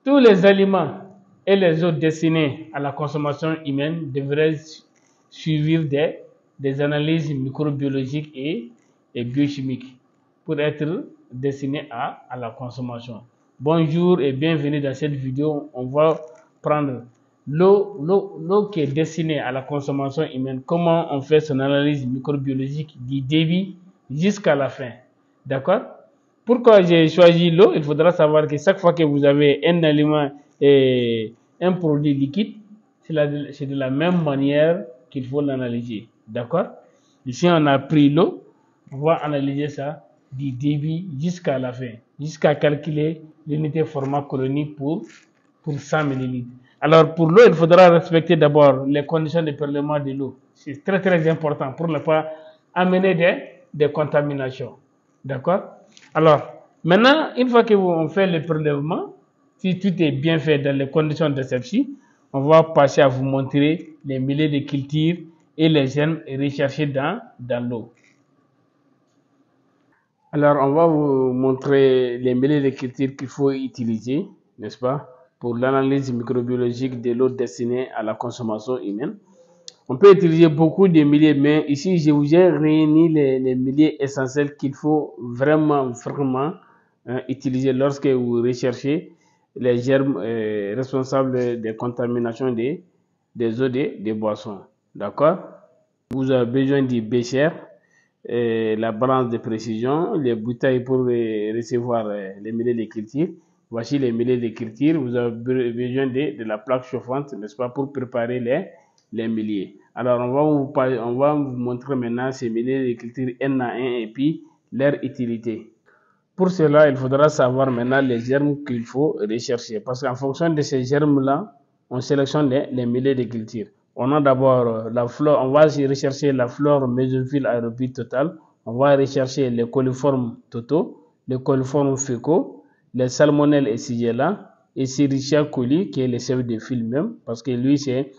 Tous les aliments et les eaux destinés à la consommation humaine devraient suivre des analyses microbiologiques et biochimiques pour être destinés à la consommation. Bonjour et bienvenue dans cette vidéo. On va prendre l'eau qui est destinée à la consommation humaine, comment on fait son analyse microbiologique du début jusqu'à la fin. D'accord? Pourquoi j'ai choisi l'eau? Il faudra savoir que chaque fois que vous avez un aliment et un produit liquide, c'est de la même manière qu'il faut l'analyser. D'accord? Ici, on a pris l'eau, on va analyser ça du début jusqu'à la fin, jusqu'à calculer l'unité format colonie pour 100 ml. Alors, pour l'eau, il faudra respecter d'abord les conditions de prélèvement de l'eau. C'est très, très important pour ne pas amener des contaminations. D'accord? Alors, maintenant, une fois que on fait le prélèvement, si tout est bien fait dans les conditions de celle-ci, on va passer à vous montrer les milliers de cultures et les germes recherchés dans l'eau. Alors, on va vous montrer les milliers de cultures qu'il faut utiliser, n'est-ce pas, pour l'analyse microbiologique de l'eau destinée à la consommation humaine. On peut utiliser beaucoup de milliers, mais ici, je vous ai réuni les milliers essentiels qu'il faut vraiment utiliser lorsque vous recherchez les germes responsables des contaminations des eaux des boissons. D'accord? Vous avez besoin du bécher, la balance de précision, les bouteilles pour recevoir les milliers d'écriture. Voici les milliers d'écriture. Vous avez besoin de la plaque chauffante, n'est-ce pas, pour préparer les milliers. Alors, on va vous montrer maintenant ces milliers d'écriture un à un et puis leur utilité. Pour cela, il faudra savoir maintenant les germes qu'il faut rechercher. Parce qu'en fonction de ces germes-là, on sélectionne les milliers de cultures. On a d'abord la flore, on va rechercher la flore mésophile aérobie totale. On va rechercher les coliformes totaux, les coliformes fécaux, les salmonelles et Shigella, et Escherichia coli, qui est le chef de file même, parce que lui, c'est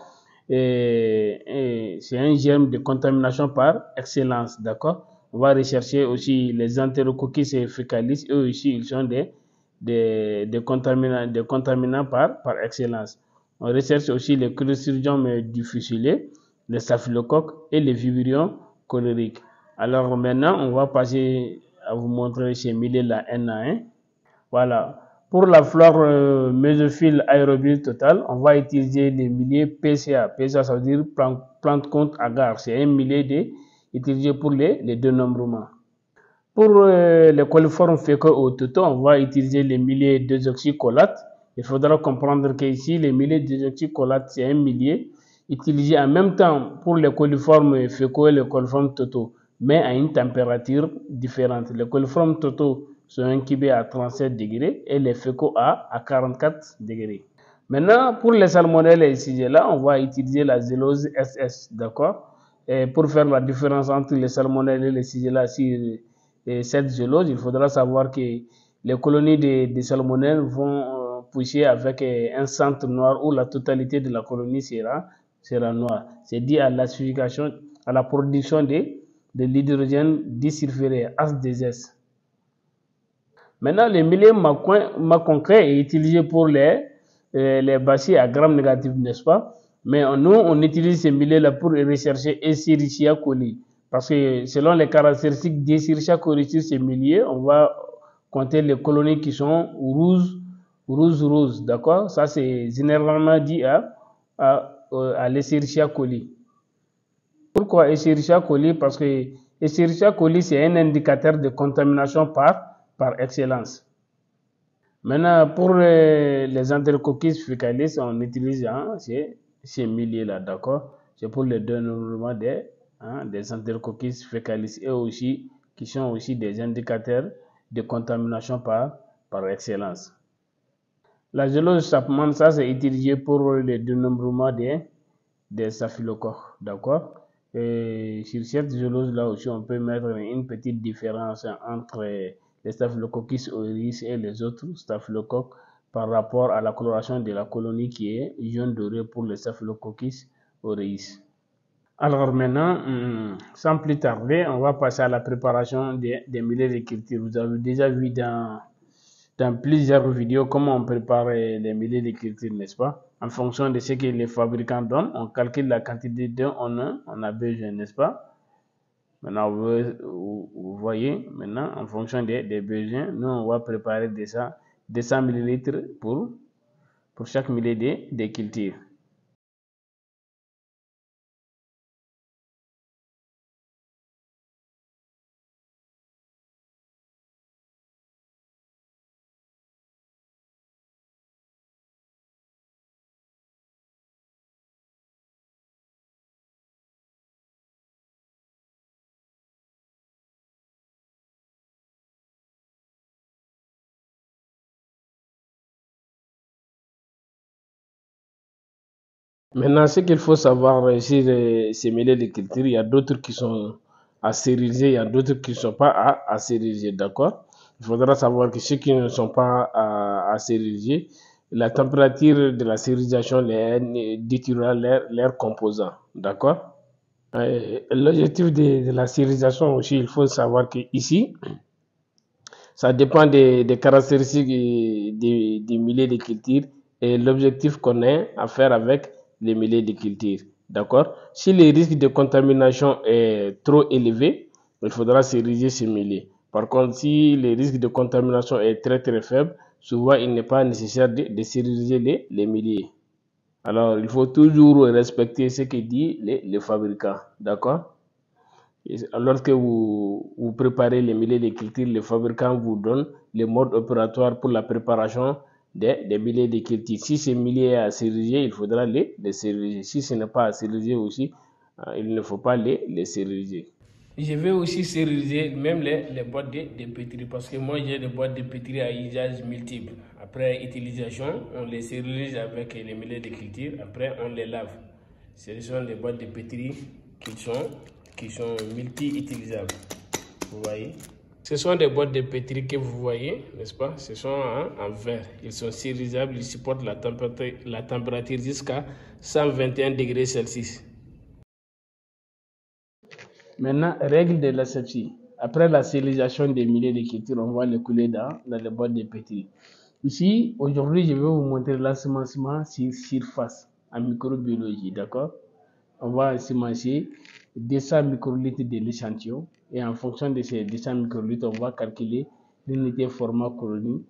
un germe de contamination par excellence, d'accord? On va rechercher aussi les Enterococcus faecalis, eux aussi, ils sont des contaminants par excellence. On recherche aussi les Clostridium difficile, les staphylocoques et les vibrio cholériques. Alors maintenant, on va passer à vous montrer ces milliers là un à un. Voilà. Pour la flore mésophile aérobie totale, on va utiliser les milliers PCA. PCA, ça veut dire plante compte agar. C'est un millier utilisé pour les dénombrements. Pour les coliformes fécaux au totaux, on va utiliser les milliers désoxycholates. Il faudra comprendre qu'ici, les milliers désoxycholates, c'est un millier utilisé en même temps pour les coliformes fécaux et les coliformes totaux, mais à une température différente. Les coliformes totaux sont incubés à 37 degrés et les fécaux à 44 degrés. Maintenant, pour les salmonelles et Shigella, on va utiliser la zélose SS, d'accord? Et pour faire la différence entre les salmonelles et les Shigella sur cette zélose, il faudra savoir que les colonies de salmonelles vont pousser avec un centre noir où la totalité de la colonie sera noire. C'est dû à l'acidification, à la production de l'hydrogène disulfuré, H2S. Maintenant, le milieu concret est utilisé pour les bacilles à gram négatif, n'est-ce pas? Mais nous, on utilise ces milieux-là pour rechercher Escherichia coli. Parce que selon les caractéristiques d'Escherichia coli sur ces milieux, on va compter les colonies qui sont rouges, d'accord? Ça, c'est généralement dit à l'Escherichia coli. Pourquoi Escherichia coli? Parce que Escherichia coli, c'est un indicateur de contamination par excellence. Maintenant, pour les Enterococcus faecalis, on utilise ces milliers-là, d'accord? C'est pour le dénombrement des Enterococcus faecalis et aussi qui sont aussi des indicateurs de contamination par excellence. La zélose Chapman, ça c'est utilisé pour le dénombrement des staphylocoques, d'accord? Et sur cette zélose-là aussi, on peut mettre une petite différence entre les Staphylococcus aureus et les autres staphylocoques par rapport à la coloration de la colonie qui est jaune doré pour les Staphylococcus aureus. Alors maintenant, sans plus tarder, on va passer à la préparation des milliers de cultures. Vous avez déjà vu dans dans plusieurs vidéos comment on prépare les milliers de cultures, n'est-ce pas? En fonction de ce que les fabricants donnent, on calcule la quantité dont on a besoin, n'est-ce pas? Maintenant, vous voyez, maintenant, en fonction des besoins, nous, on va préparer 200 ml pour chaque millier de cultures. Maintenant, ce qu'il faut savoir sur ces milliers de cultures, il y a d'autres qui sont à stériliser, il y a d'autres qui ne sont pas à stériliser, d'accord? Il faudra savoir que ceux qui ne sont pas à stériliser, la température de la stérilisation détruira leurs composants, d'accord? L'objectif de la stérilisation aussi, il faut savoir que ici, ça dépend des caractéristiques des milliers de cultures et l'objectif qu'on a à faire avec les milliers de cultures. D'accord? Si le risque de contamination est trop élevé, il faudra stériliser ces milliers. Par contre, si le risque de contamination est très faible, souvent il n'est pas nécessaire de stériliser les milliers. Alors, il faut toujours respecter ce que dit les fabricants. D'accord? Lorsque vous préparez les milliers de cultures, le fabricant vous donne le mode opératoire pour la préparation des milliers de cultures. Si ces milliers est à stériliser, il faudra les stériliser. Si ce n'est pas à stériliser aussi, il ne faut pas les stériliser. Je vais aussi stériliser même les boîtes de pétri parce que moi j'ai des boîtes de pétri à usage multiple. Après utilisation, on les stérilise avec les milliers de cultures. Après, on les lave. Ce sont des boîtes de pétri qui sont multi-utilisables. Vous voyez? Ce sont des boîtes de pétri que vous voyez, n'est-ce pas? Ce sont en verre. Ils sont stérilisables, ils supportent la température jusqu'à 121 degrés Celsius. Maintenant, règle de l'asepsie. Après la stérilisation des milliers de cultures, on va les couler dans les boîtes de pétri. Ici, aujourd'hui, je vais vous montrer l'ensemencement sur surface en microbiologie, d'accord? On va ensemencer 200 microlitres de l'échantillon et en fonction de ces 200 microlitres, on va calculer l'unité format colonie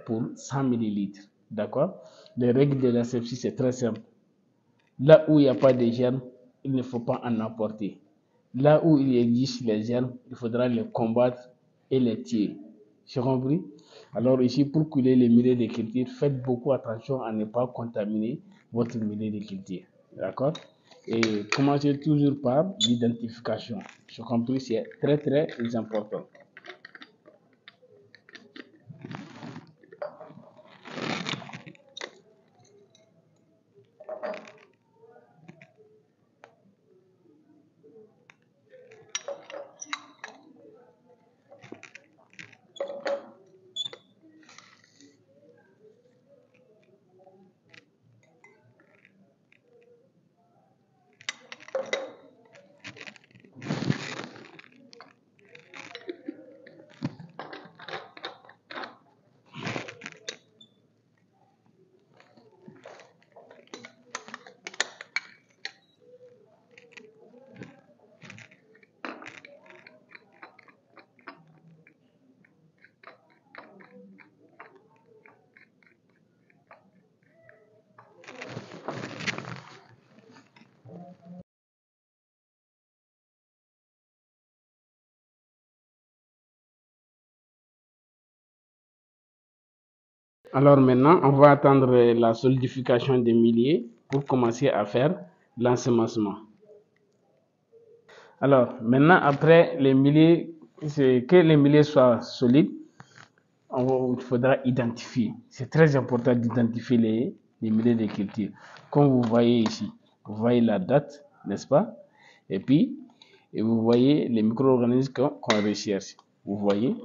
pour 100 millilitres, d'accord? Les règles de l'asepsie, c'est très simple. Là où il n'y a pas de germes, il ne faut pas en apporter. Là où il existe les germes, il faudra les combattre et les tuer. J'ai compris? Alors ici, pour couler les milliers de cultures, faites beaucoup attention à ne pas contaminer votre millier de cultures. D'accord? Et commencez toujours par l'identification. J'ai compris, c'est très important. Alors maintenant, on va attendre la solidification des milliers pour commencer à faire l'ensemencement. Alors maintenant, après les milliers, que les milliers soient solides, il faudra identifier. C'est très important d'identifier les milliers de cultures. Comme vous voyez ici, vous voyez la date, n'est-ce pas? Et puis, vous voyez les micro-organismes qu'on recherche. Vous voyez,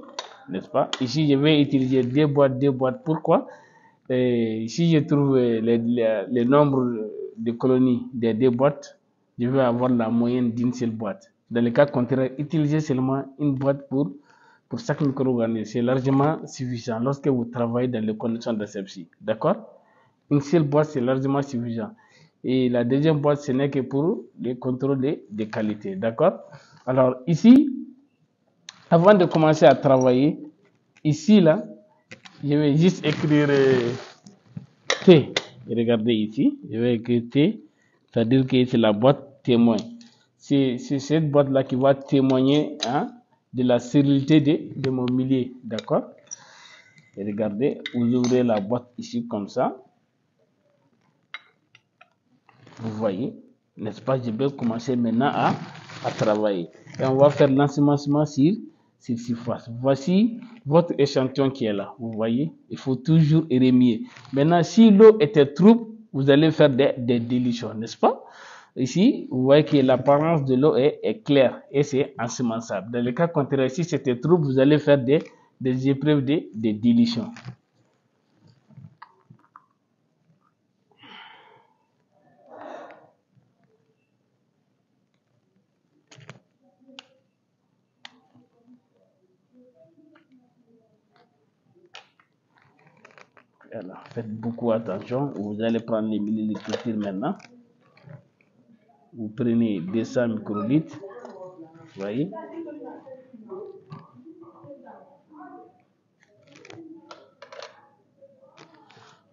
n'est-ce pas? Ici, je vais utiliser deux boîtes. Pourquoi? Si je trouve le nombre de colonies des deux boîtes, je vais avoir la moyenne d'une seule boîte. Dans le cas contraire, utilisez seulement une boîte pour pour chaque micro-organisme, c'est largement suffisant lorsque vous travaillez dans les conditions d'asepsie. D'accord? Une seule boîte, c'est largement suffisant. Et la deuxième boîte, ce n'est que pour le contrôle de qualité. D'accord? Alors, ici, avant de commencer à travailler, ici, là, je vais juste écrire T. Regardez ici, je vais écrire T, c'est-à-dire que c'est la boîte témoin. C'est cette boîte-là qui va témoigner de la stérilité de mon milieu. D'accord? Et regardez, vous ouvrez la boîte ici comme ça. Vous voyez, n'est-ce pas? Je vais commencer maintenant à travailler. Et on va faire l'ensemencement sur surface. Voici votre échantillon qui est là. Vous voyez, il faut toujours remuer. Maintenant, si l'eau était trouble, vous allez faire des dilutions, n'est-ce pas? Ici, vous voyez que l'apparence de l'eau est claire et c'est ensemençable. Dans le cas contraire, si c'était trouble, vous allez faire des épreuves de dilution. Alors, faites beaucoup attention. Vous allez prendre les millilitres maintenant. Vous prenez 200 microlitres. Vous voyez.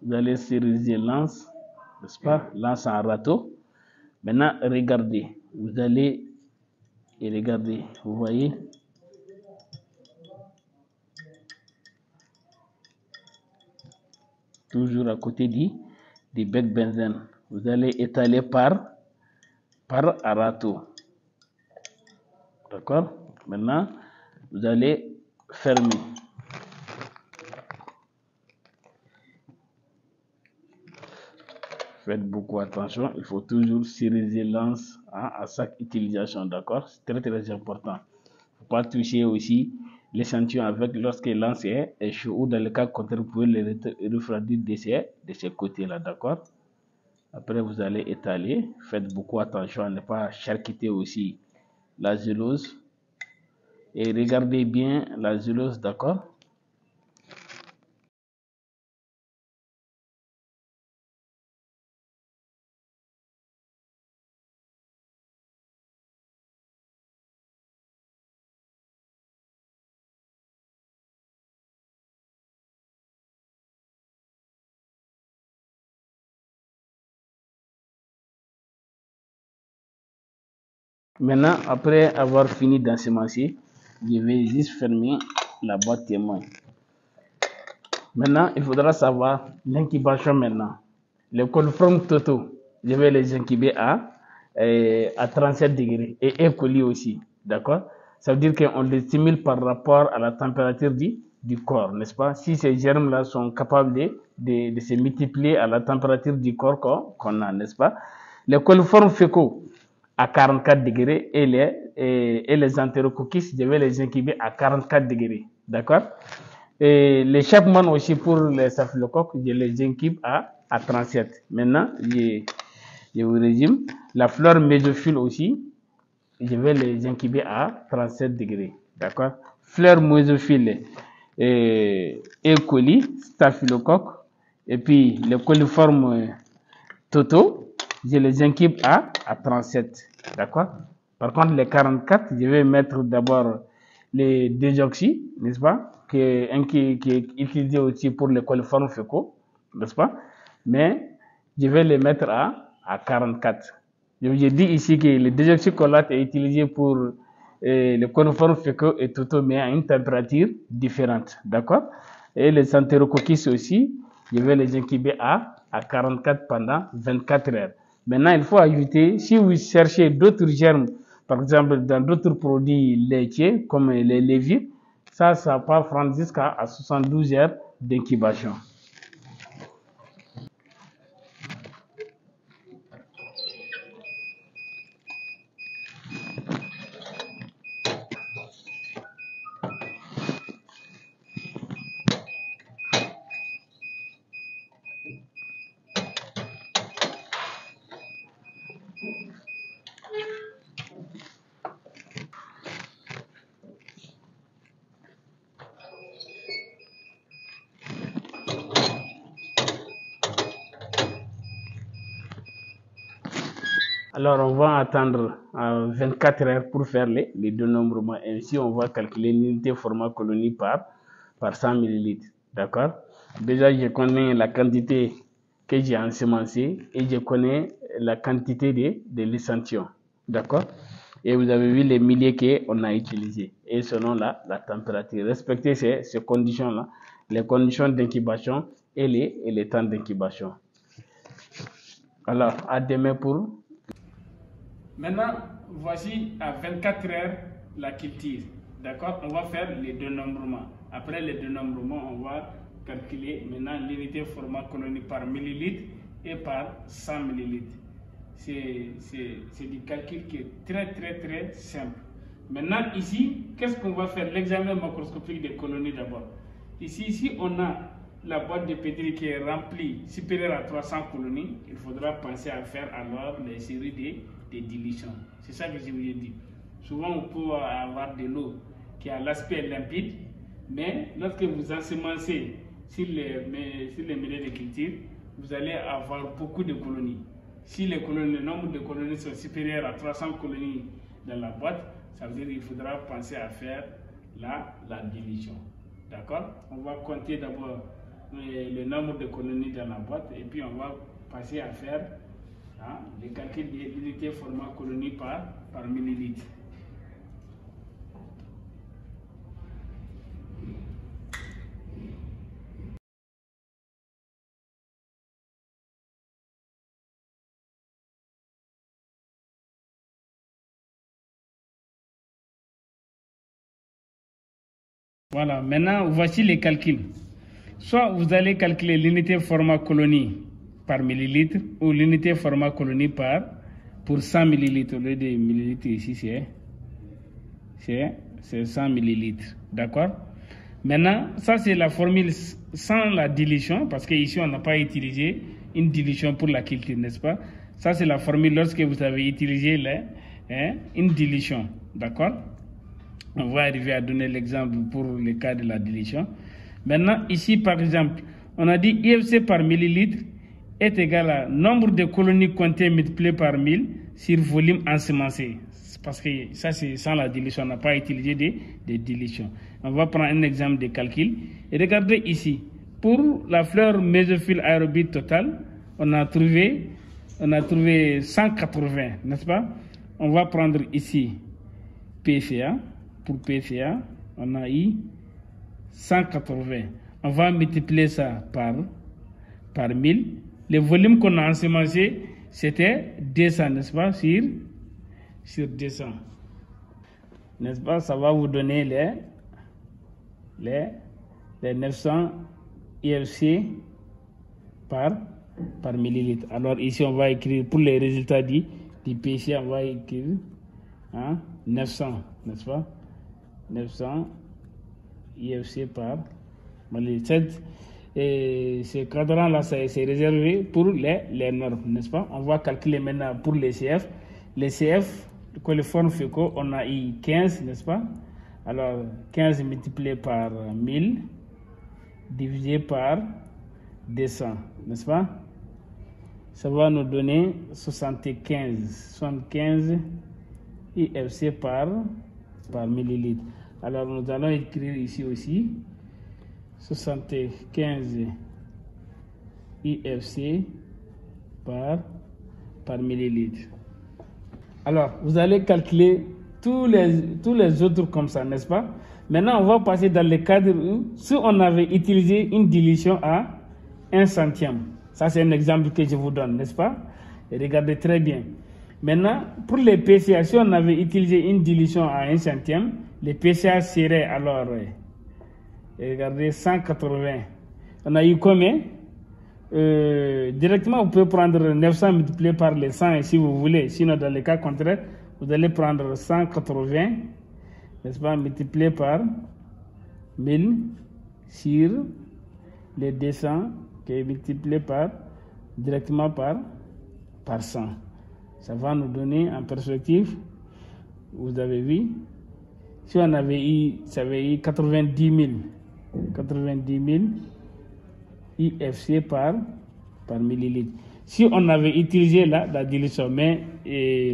Vous allez stériliser l'anse, n'est-ce pas? L'anse en râteau. Maintenant, regardez. Vous allez et regardez. Vous voyez. Toujours à côté du bec benzène. Vous allez étaler par râteau. D'accord? Maintenant, vous allez fermer. Faites beaucoup attention. Il faut toujours stériliser l'anse à chaque utilisation. D'accord? C'est très très important. Il ne faut pas toucher aussi l'échantillon avec lorsque l'anse est chaud ou dans le cas contraire, vous pouvez le refroidir de ces côtés-là. D'accord? Après, vous allez étaler. Faites beaucoup attention à ne pas charcuter aussi la zélose. Et regardez bien la zélose, d'accord? Maintenant, après avoir fini d'ensemencer, je vais juste fermer la boîte témoin. Maintenant, il faudra savoir l'incubation maintenant. Les coliformes totaux, je vais les incuber à 37 degrés et E. coli aussi, d'accord? Ça veut dire qu'on les stimule par rapport à la température du corps, n'est-ce pas? Si ces germes-là sont capables de se multiplier à la température du corps qu'on a, n'est-ce pas? Les coliformes fécaux à 44 degrés et les enterococcus, je vais les incuber à 44 degrés, d'accord? Et les Chapman aussi pour les staphylocoques, je les incube à 37. Maintenant, je vous résume. La fleur mésophile aussi, je vais les incuber à 37 degrés. D'accord? Fleur mésophile et E. coli, staphylocoque, et puis les coliformes totaux, je les incube à 37. D'accord? Par contre, les 44, je vais mettre d'abord les désoxy, n'est-ce pas? Qui est utilisé aussi pour les coliformes fécaux, n'est-ce pas? Mais je vais les mettre à 44. Je vous ai dit ici que le désoxycholate est utilisé pour les coliformes fécaux et totaux, mais à une température différente, d'accord? Et les enterococcus aussi, je vais les incuber à 44 pendant 24 heures. Maintenant, il faut ajouter, si vous cherchez d'autres germes, par exemple dans d'autres produits laitiers comme les levures, ça peut prendre jusqu'à 72 heures d'incubation. Alors, on va attendre 24 heures pour faire les dénombrements. Ainsi, on va calculer l'unité format colonie par 100 ml. D'accord? Déjà, je connais la quantité que j'ai ensemencée et je connais la quantité de l'échantillon. D'accord? Et vous avez vu les milliers qu'on a utilisés. Et selon la température. Respectez ces conditions-là, les conditions d'incubation et les temps d'incubation. Alors, à demain pour... Maintenant, voici à 24 heures la culture. D'accord? On va faire les dénombrements. Après les dénombrements, on va calculer maintenant l'unité format colonie par millilitre et par 100 millilitres. C'est du calcul qui est très simple. Maintenant, ici, qu'est-ce qu'on va faire? L'examen macroscopique des colonies d'abord. Ici, on a la boîte de pétri qui est remplie supérieure à 300 colonies. Il faudra penser à faire alors les séries de dilution. C'est ça que je vous ai dit. Souvent, on peut avoir de l'eau qui a l'aspect limpide, mais lorsque vous ensemencez sur les mêlées de culture, vous allez avoir beaucoup de colonies. Si le nombre de colonies sont supérieurs à 300 colonies dans la boîte, ça veut dire qu'il faudra penser à faire la dilution. D'accord? On va compter d'abord le nombre de colonies dans la boîte et puis on va passer à faire le calcul de l'unité format colonie par millilitre. Voilà, maintenant voici les calculs. Soit vous allez calculer l'unité format colonie par millilitre ou l'unité format colonie pour 100 millilitres. Au lieu de millilitres ici, c'est 100 millilitres. D'accord? Maintenant, ça c'est la formule sans la dilution, parce qu'ici on n'a pas utilisé une dilution pour la culture, n'est-ce pas? Ça c'est la formule lorsque vous avez utilisé une dilution. D'accord? On va arriver à donner l'exemple pour le cas de la dilution. Maintenant, ici, par exemple, on a dit IFC par millilitre est égal à nombre de colonies comptées multiplié par 1000 sur volume ensemencé. Parce que ça, c'est sans la dilution. On n'a pas utilisé de dilution. On va prendre un exemple de calcul. Et regardez ici. Pour la fleur mésophylle aérobie totale, on a trouvé 180, n'est-ce pas? On va prendre ici PCA. Pour PCA, on a eu 180. On va multiplier ça par 1000. Le volume qu'on a ensemencé, c'était 200, n'est-ce pas? Sur 200. N'est-ce pas? Ça va vous donner les 900 IFC par millilitre. Alors ici, on va écrire, pour les résultats du PCA, on va écrire 900, n'est-ce pas? 900 IFC par millilitre. Et ce cadran-là, c'est réservé pour les normes, n'est-ce pas? On va calculer maintenant pour les CF. Les CF, coliformes fécaux, on a eu 15, n'est-ce pas? Alors, 15 multiplié par 1000 divisé par 200, n'est-ce pas? Ça va nous donner 75 IFC par millilitre. Alors, nous allons écrire ici aussi 75 IFC par millilitre. Alors, vous allez calculer tous les autres comme ça, n'est-ce pas? Maintenant, on va passer dans le cadre où, si on avait utilisé une dilution à 1 centième. Ça, c'est un exemple que je vous donne, n'est-ce pas? Et regardez très bien. Maintenant, pour les PCA, si on avait utilisé une dilution à 1 centième, les PCA seraient alors, regardez, 180. On a eu combien? Directement, vous pouvez prendre 900 multiplié par les 100 si vous voulez. Sinon, dans le cas contraire, vous allez prendre 180, n'est-ce pas, multiplié par 1000 sur les 200, qui est multiplié directement par 100. Ça va nous donner en perspective, vous avez vu, si on avait eu, ça avait eu 90 000 IFC par millilitre. Si on avait utilisé la dilution, mais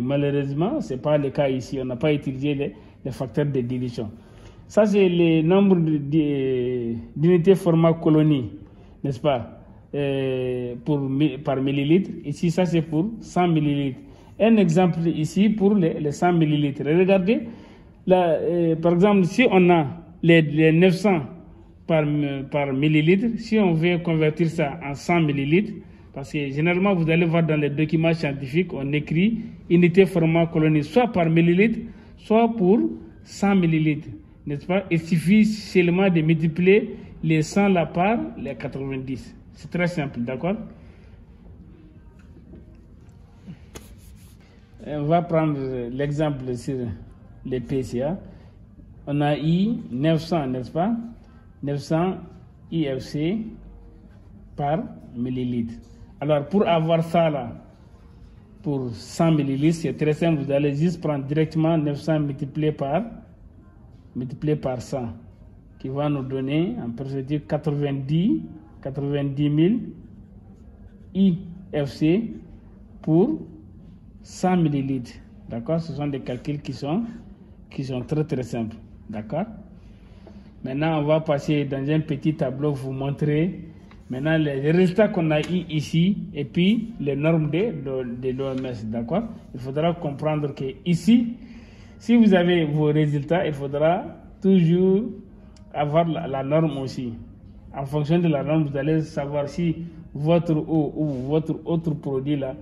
malheureusement, ce n'est pas le cas ici. On n'a pas utilisé les facteurs de dilution. Ça, c'est le nombre d'unités format colonie, n'est-ce pas, par millilitre. Ici, ça, c'est pour 100 millilitres. Un exemple ici pour les 100 millilitres. Regardez, là, par exemple, si on a les 900 par millilitre, si on veut convertir ça en 100 millilitres, parce que généralement, vous allez voir dans les documents scientifiques, on écrit unité format colonie, soit par millilitre, soit pour 100 millilitres. N'est-ce pas? Il suffit seulement de multiplier les 100 là par les 90. C'est très simple, d'accord? On va prendre l'exemple sur les PCA. On a I 900, n'est-ce pas? 900 IFC par millilitre. Alors, pour avoir ça là, pour 100 millilitres, c'est très simple. Vous allez juste prendre directement 900 multiplié par 100, qui va nous donner en perspective 90 000 IFC pour 100 millilitres. D'accord? Ce sont des calculs qui sont très très simples. D'accord? Maintenant, on va passer dans un petit tableau pour vous montrer maintenant les résultats qu'on a eu ici et puis les normes de l'OMS. D'accord? Il faudra comprendre que ici, si vous avez vos résultats, il faudra toujours avoir la norme aussi. En fonction de la norme, vous allez savoir si votre eau ou votre autre produit là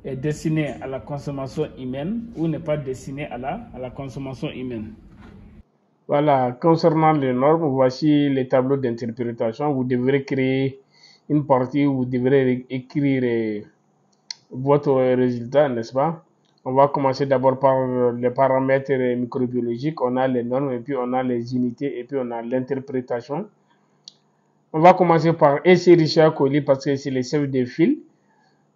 est destiné à la consommation humaine ou n'est pas destiné à la consommation humaine. Voilà, concernant les normes, voici les tableaux d'interprétation. Vous devrez créer une partie où vous devrez écrire votre résultat, n'est-ce pas? On va commencer d'abord par les paramètres microbiologiques. On a les normes et puis on a les unités et puis on a l'interprétation. On va commencer par Escherichia coli parce que c'est le chef de file.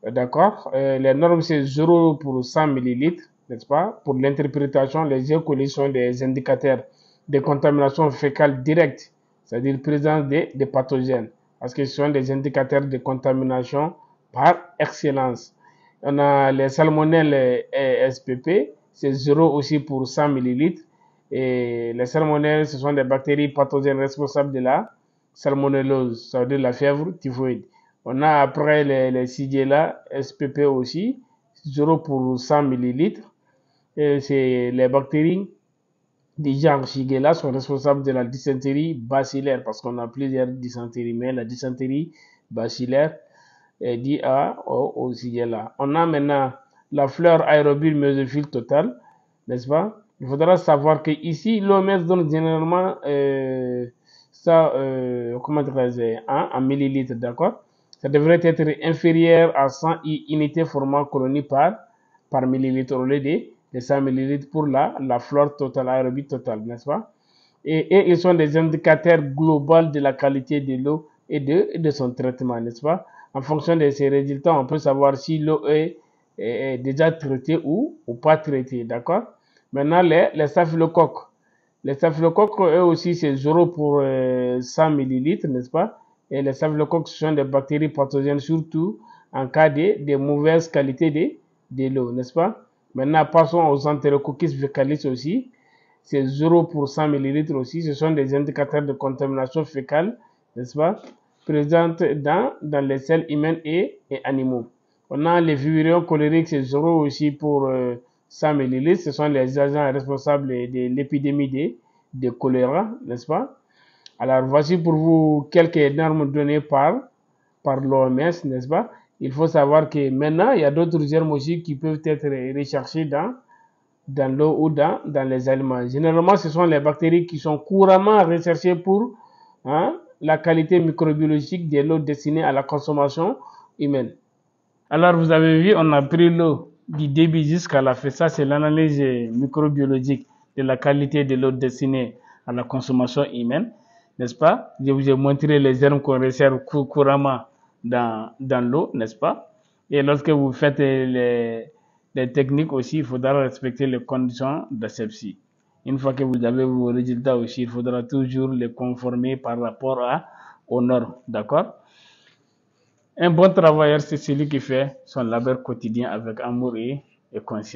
D'accord? Les normes, c'est 0 pour 100 millilitres, n'est-ce pas? Pour l'interprétation, les E. coli sont des indicateurs de contamination fécale directe, c'est-à-dire présence des pathogènes, parce que ce sont des indicateurs de contamination par excellence. On a les salmonelles SPP, c'est 0 aussi pour 100 millilitres. Et les salmonelles, ce sont des bactéries pathogènes responsables de la salmonellose, c'est-à-dire la fièvre typhoïde. On a après les Shigella SPP aussi, 0 pour 100 millilitres. C'est les bactéries du genre Shigella sont responsables de la dysenterie bacillaire, parce qu'on a plusieurs dysenteries, mais la dysenterie bacillaire est due au Shigella. On a maintenant la fleur aérobule mésophile totale, n'est-ce pas? Il faudra savoir que ici, l'OMS donne généralement comment dire, en millilitres, d'accord? Ça devrait être inférieur à 100 unités format colonie par millilitre au lieu de 100 millilitres pour la flore totale, aérobie totale, n'est-ce pas? Et ils sont des indicateurs globaux de la qualité de l'eau et de son traitement, n'est-ce pas? En fonction de ces résultats, on peut savoir si l'eau est déjà traitée ou pas traitée, d'accord? Maintenant, les staphylocoques. Les staphylocoques, eux aussi, c'est 0 pour 100 millilitres, n'est-ce pas? Et les staphylocoques, ce sont des bactéries pathogènes, surtout en cas de mauvaise qualité de l'eau, n'est-ce pas? Maintenant, passons aux Enterococcus faecalis aussi. C'est 0 pour 100 millilitres aussi. Ce sont des indicateurs de contamination fécale, n'est-ce pas? Présentes dans les selles humaines et animaux. On a les virions cholériques, c'est 0 aussi pour 100 millilitres. Ce sont les agents responsables de l'épidémie de choléra, n'est-ce pas? Alors, voici pour vous quelques normes données par l'OMS, n'est-ce pas? Il faut savoir que maintenant, il y a d'autres germes aussi qui peuvent être recherchés dans l'eau ou dans les aliments. Généralement, ce sont les bactéries qui sont couramment recherchées pour la qualité microbiologique de l'eau destinée à la consommation humaine. Alors, vous avez vu, on a pris l'eau du début jusqu'à la fin. Ça, c'est l'analyse microbiologique de la qualité de l'eau destinée à la consommation humaine, n'est-ce pas? Je vous ai montré les germes qu'on recherche couramment dans l'eau, n'est-ce pas? Et lorsque vous faites les techniques aussi, il faudra respecter les conditions d'asepsie. Une fois que vous avez vos résultats aussi, il faudra toujours les conformer par rapport aux normes, d'accord? Un bon travailleur, c'est celui qui fait son labeur quotidien avec amour et conscience.